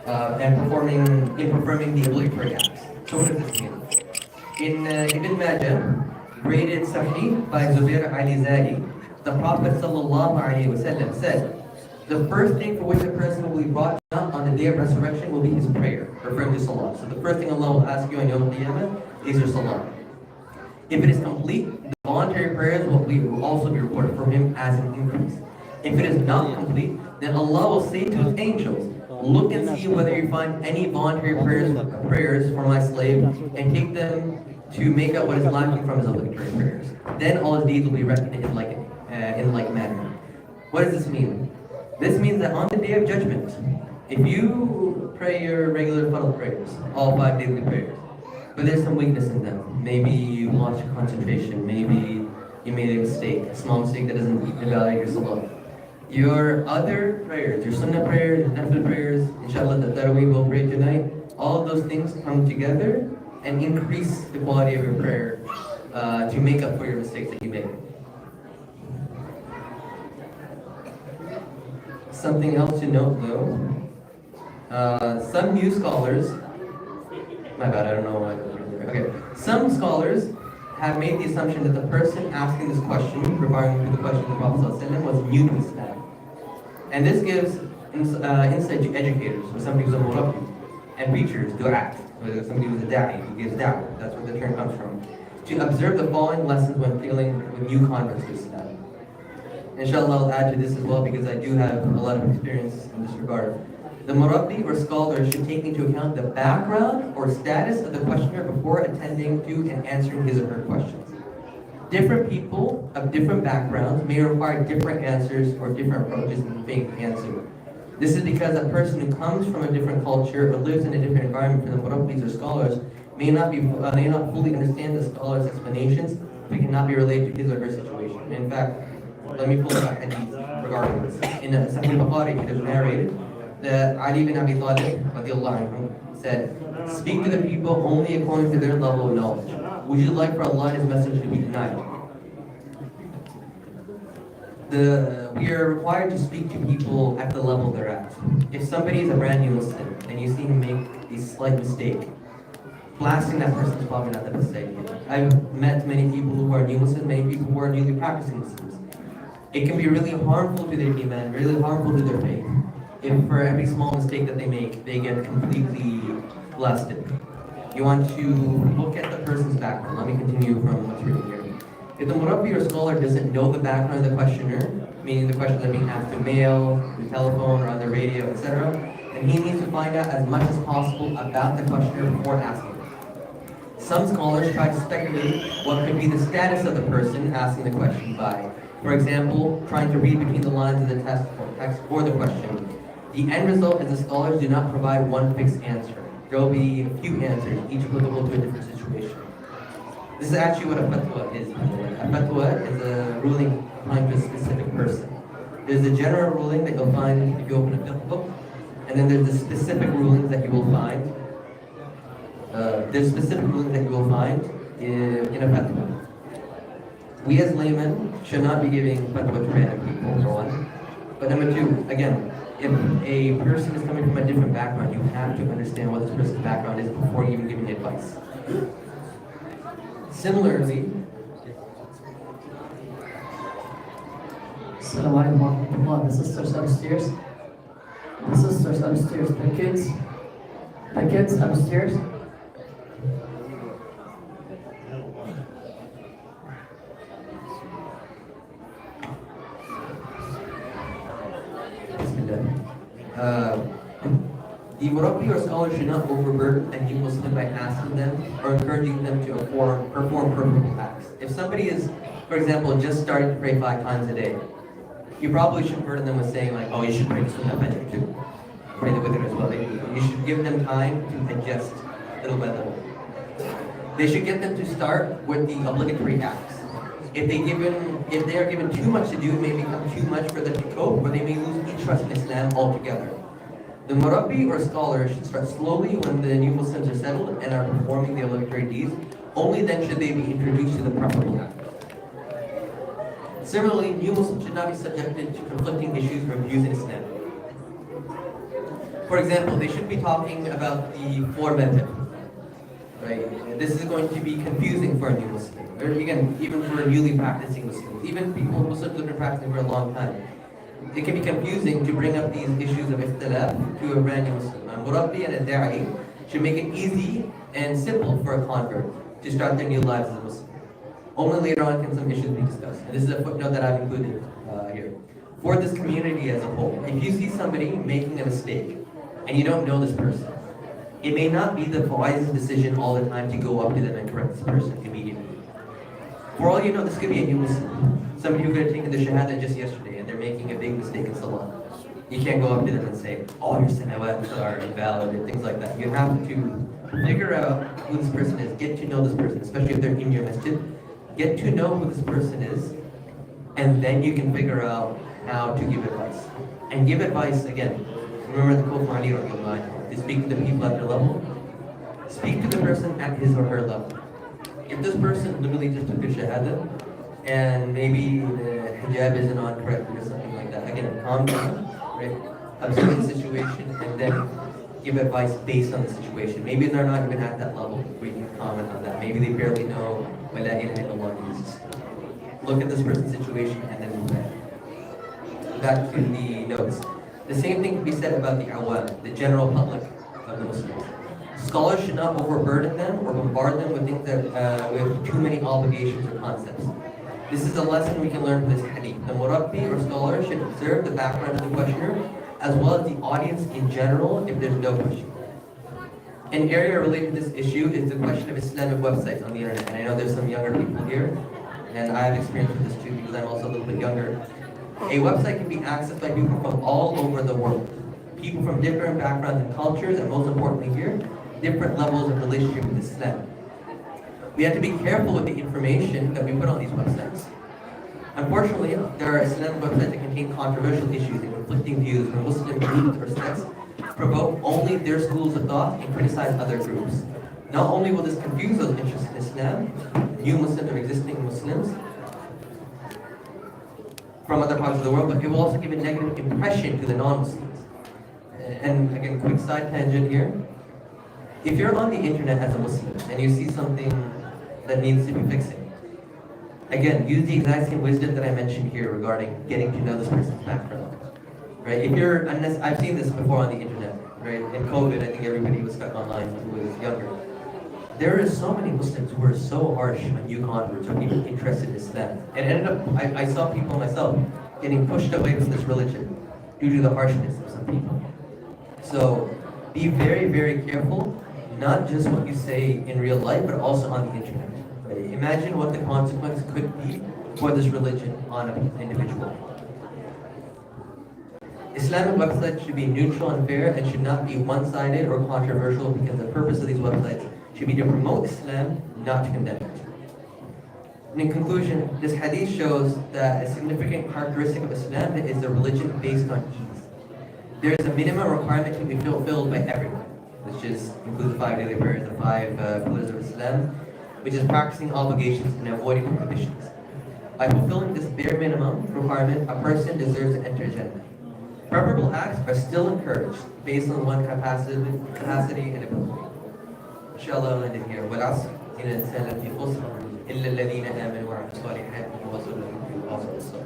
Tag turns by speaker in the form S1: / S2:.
S1: and performing the obligatory acts. So what does this mean? In Ibn Majah, graded Sahih by Zubair Ali Zadi, the Prophet ﷺ said, the first thing for which a person will be brought up on the day of resurrection will be his prayer, referring to Salah. So the first thing Allah will ask you on Yawm al-Qiyamah is your Salah. If it is complete, the voluntary prayers will also be recorded for him as an increase. If it is not complete, then Allah will say to his angels, look and see whether you find any voluntary prayers for my slave and take them to make up what is lacking from his obligatory prayers. Then all his deeds will be reckoned in like manner. What does this mean? This means that on the day of judgment, if you pray your regular funnel prayers, all 5 daily prayers, but there's some weakness in them. Maybe you lost your concentration, maybe you made a mistake, a small mistake that doesn't invalidate your salah. Your other prayers, your sunnah prayers, your nafil prayers, inshallah the tarawih we'll pray tonight, all of those things come together and increase the quality of your prayer to make up for your mistakes that you made. Something else to note though, some new scholars, my bad, I don't know why. Okay, some scholars have made the assumption that the person asking this question, referring to the question of the Prophet ﷺ, was new to Islam. And this gives insight to educators, or somebody who's a murabbi, and preachers, du'at, or somebody who's a da'i, who gives da'wah, that's where the term comes from, to observe the following lessons when dealing with new converts to Islam. Inshallah, I'll add to this as well because I do have a lot of experience in this regard. The murabbi or scholar should take into account the background or status of the questioner before attending to and answering his or her questions. Different people of different backgrounds may require different answers or different approaches in being answered. This is because a person who comes from a different culture or lives in a different environment from the murabbis or scholars may not fully understand the scholar's explanations, but cannot be related to his or her situation. In fact, let me pull up a hadith regarding this. In Sahih Bukhari, it is narrated that Ali bin Abi Talib said, speak to the people only according to their level of knowledge. Would you like for Allah and His message to be denied? We are required to speak to people at the level they're at. If somebody is a brand new Muslim and you see him make a slight mistake, blasting that person is probably not the best idea. I've met many people who are new Muslims, many people who are newly practicing Muslims. It can be really harmful to their iman, really harmful to their faith. If for every small mistake that they make, they get completely blasted. You want to look at the person's background. Let me continue from what's written here. If the murabbi or scholar doesn't know the background of the questioner, meaning the questions are being asked through mail, through telephone, or on the radio, etc., then he needs to find out as much as possible about the questioner before asking. Some scholars try to speculate what could be the status of the person asking the question by, for example, trying to read between the lines of the text or the question. The end result is the scholars do not provide one fixed answer. There will be a few answers, each applicable to a different situation. This is actually what a fatwa is. A fatwa is a ruling applying to a specific person. There's a general ruling that you'll find if you open a fiqh book, and then there's the specific rulings that you will find. In a fatwa. We as laymen should not be giving fatwa to random people, number one. But number two, again, if a person is coming from a different background, you have to understand what this person's background is before even giving advice. Similarly,
S2: Assalamu alaikum wa rahmatullah. The sisters upstairs. The sisters upstairs. The kids upstairs.
S1: The murabbi or scholar should not overburden a new Muslim by asking them or encouraging them to perform perfect acts. If somebody is, for example, just starting to pray 5 times a day, you probably shouldn't burden them with saying like, oh, you should pray the Sunnah Fajr too. Pray the Witr as well. You should give them time to adjust little by little. They should get them to start with the obligatory acts. If they are given too much to do, it may become too much for them to cope, or they may lose interest in Islam altogether. The murabbi or scholar should start slowly when the new Muslims are settled and are performing the obligatory deeds. Only then should they be introduced to the preferable act. Similarly, new Muslims should not be subjected to conflicting issues or views in Islam. For example, they should be talking about the four method, right? This is going to be confusing for a new Muslim, or again, even for newly practicing Muslims, even people Muslims who've been practicing for a long time. It can be confusing to bring up these issues of ikhtilaf to a brand new Muslim. A murabbi and a da'i should make it easy and simple for a convert to start their new lives as a Muslim. Only later on can some issues be discussed. And this is a footnote that I've included here. For this community as a whole, if you see somebody making a mistake and you don't know this person, it may not be the wisest decision all the time to go up to them and correct this person immediately. For all you know, this could be a new Muslim. Somebody who could have taken the Shahada just yesterday and they're making a big mistake in Salah. You can't go up to them and say, oh, your salawats are invalid or things like that. You have to figure out who this person is, get to know this person, especially if they're in your masjid. Get to know who this person is, and then you can figure out how to give advice. And give advice, again, remember the quote from Ali radiallahu anhu, to speak to the people at their level. Speak to the person at his or her level. If this person literally just took a shahada, and maybe the hijab isn't on correctly or something like that, again, calm down, right? Observe the situation, and then give advice based on the situation. Maybe they're not even at that level where you can comment on that. Maybe they barely know what la ilaha illallah means. Look at this person's situation and then move ahead. Back to the notes. The same thing can be said about the awam, the general public of the Muslims. Scholars should not overburden them or bombard them with things that with too many obligations or concepts. This is a lesson we can learn from this hadith. The murabbi or scholar should observe the background of the questioner as well as the audience in general if there's no question. An area related to this issue is the question of Islamic websites on the internet. And I know there's some younger people here, and I have experience with this too because I'm also a little bit younger. A website can be accessed by people from all over the world. People from different backgrounds and cultures, and most importantly here, different levels of relationship with Islam. We have to be careful with the information that we put on these websites. Unfortunately, there are Islamic websites that contain controversial issues and conflicting views where Muslim groups or sects promote only their schools of thought and criticize other groups. Not only will this confuse those interested in Islam, new Muslims or existing Muslims from other parts of the world, but it will also give a negative impression to the non-Muslims. And again, quick side tangent here. If you're on the internet as a Muslim and you see something that needs to be fixing, again, use the exact same wisdom that I mentioned here regarding getting to know this person's background. Right? If you're, unless I've seen this before on the internet, right? In COVID, I think everybody was stuck online who was younger. There are so many Muslims who are so harsh on new converts or people interested in Islam. And ended up, I saw people myself getting pushed away from this religion due to the harshness of some people. So be very, very careful, not just what you say in real life, but also on the internet. Right? Imagine what the consequence could be for this religion on an individual. Islamic websites should be neutral and fair and should not be one-sided or controversial because the purpose of these websites should be to promote Islam, not to condemn it. And in conclusion, this hadith shows that a significant characteristic of Islam is a religion based on ease. There is a minimum requirement to be fulfilled by everyone, which includes the 5 daily prayers, the 5 pillars of Islam, which is practicing obligations and avoiding prohibitions. By fulfilling this bare minimum requirement, a person deserves to enter Jannah. Preferable acts are still encouraged based on one's capacity and ability. Inshallah, I'll end it here. وَالْعَصْرِ إِنَّ الْإِنسَانَ لَفِي خُسْرٍ إِلَّا الَّذِينَ آمَنُوا وَعَمِلُوا الصَّالِحَاتِ وَتَوَاصَوْا بِالْحَقِّ وَتَوَاصَوْا بِالصَّبْرِ.